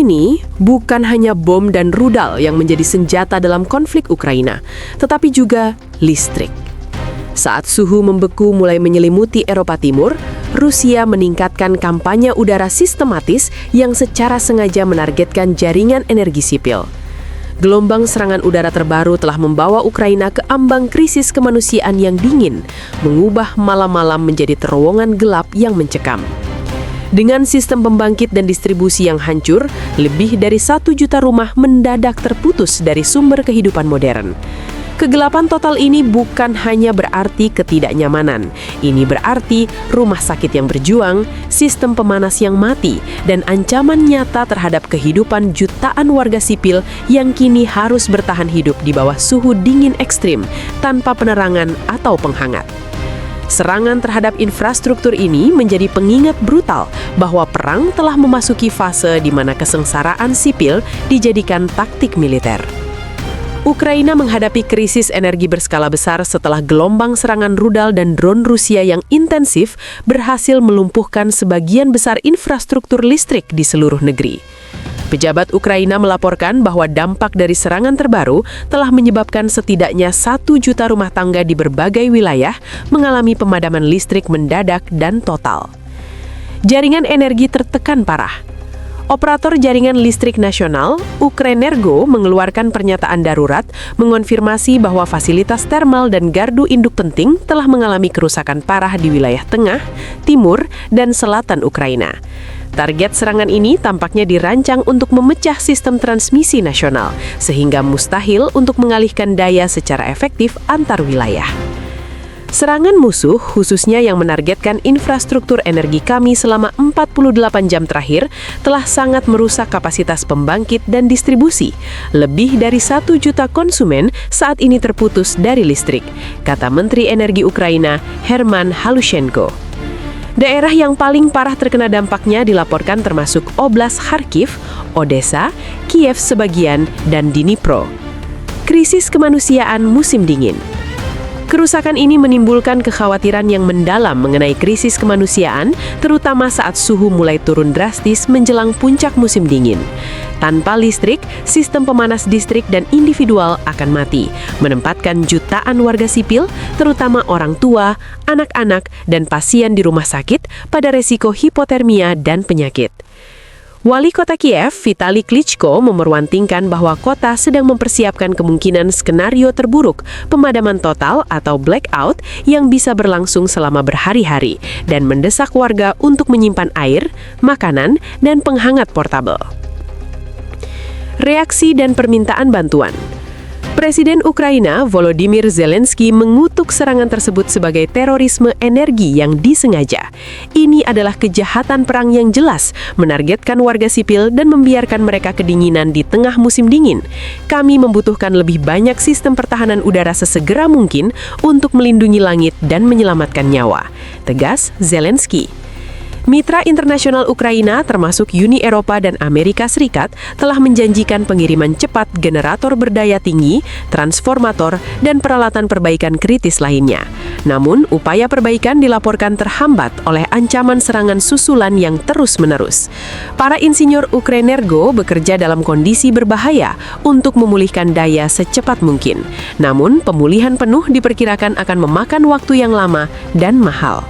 ini bukan hanya bom dan rudal yang menjadi senjata dalam konflik Ukraina, tetapi juga listrik. Saat suhu membeku mulai menyelimuti Eropa Timur, Rusia meningkatkan kampanye udara sistematis yang secara sengaja menargetkan jaringan energi sipil. Gelombang serangan udara terbaru telah membawa Ukraina ke ambang krisis kemanusiaan yang dingin, mengubah malam-malam menjadi terowongan gelap yang mencekam. Dengan sistem pembangkit dan distribusi yang hancur, lebih dari 1 juta rumah mendadak terputus dari sumber kehidupan modern. Kegelapan total ini bukan hanya berarti ketidaknyamanan. Ini berarti rumah sakit yang berjuang, sistem pemanas yang mati, dan ancaman nyata terhadap kehidupan jutaan warga sipil yang kini harus bertahan hidup di bawah suhu dingin ekstrim tanpa penerangan atau penghangat. Serangan terhadap infrastruktur ini menjadi pengingat brutal bahwa perang telah memasuki fase di mana kesengsaraan sipil dijadikan taktik militer. Ukraina menghadapi krisis energi berskala besar setelah gelombang serangan rudal dan drone Rusia yang intensif berhasil melumpuhkan sebagian besar infrastruktur listrik di seluruh negeri. Pejabat Ukraina melaporkan bahwa dampak dari serangan terbaru telah menyebabkan setidaknya 1 juta rumah tangga di berbagai wilayah mengalami pemadaman listrik mendadak dan total. Jaringan energi tertekan parah. Operator jaringan listrik nasional, Ukrenergo, mengeluarkan pernyataan darurat mengonfirmasi bahwa fasilitas termal dan gardu induk penting telah mengalami kerusakan parah di wilayah tengah, timur, dan selatan Ukraina. Target serangan ini tampaknya dirancang untuk memecah sistem transmisi nasional, sehingga mustahil untuk mengalihkan daya secara efektif antar wilayah. Serangan musuh, khususnya yang menargetkan infrastruktur energi kami selama 48 jam terakhir, telah sangat merusak kapasitas pembangkit dan distribusi. Lebih dari 1 juta konsumen saat ini terputus dari listrik, kata Menteri Energi Ukraina, Herman Halushenko. Daerah yang paling parah terkena dampaknya dilaporkan termasuk Oblast Kharkiv, Odessa, Kiev sebagian, dan Dnipro. Krisis kemanusiaan musim dingin. Kerusakan ini menimbulkan kekhawatiran yang mendalam mengenai krisis kemanusiaan, terutama saat suhu mulai turun drastis menjelang puncak musim dingin. Tanpa listrik, sistem pemanas distrik dan individual akan mati, menempatkan jutaan warga sipil, terutama orang tua, anak-anak, dan pasien di rumah sakit pada resiko hipotermia dan penyakit. Wali kota Kiev, Vitali Klitschko, memerwantingkan bahwa kota sedang mempersiapkan kemungkinan skenario terburuk, pemadaman total atau blackout yang bisa berlangsung selama berhari-hari, dan mendesak warga untuk menyimpan air, makanan, dan penghangat portabel. Reaksi dan permintaan bantuan. Presiden Ukraina, Volodymyr Zelensky, mengutuk serangan tersebut sebagai terorisme energi yang disengaja. Ini adalah kejahatan perang yang jelas, menargetkan warga sipil dan membiarkan mereka kedinginan di tengah musim dingin. Kami membutuhkan lebih banyak sistem pertahanan udara sesegera mungkin untuk melindungi langit dan menyelamatkan nyawa, tegas Zelensky. Mitra internasional Ukraina termasuk Uni Eropa dan Amerika Serikat telah menjanjikan pengiriman cepat generator berdaya tinggi, transformator, dan peralatan perbaikan kritis lainnya. Namun, upaya perbaikan dilaporkan terhambat oleh ancaman serangan susulan yang terus-menerus. Para insinyur Ukrenergo bekerja dalam kondisi berbahaya untuk memulihkan daya secepat mungkin. Namun, pemulihan penuh diperkirakan akan memakan waktu yang lama dan mahal.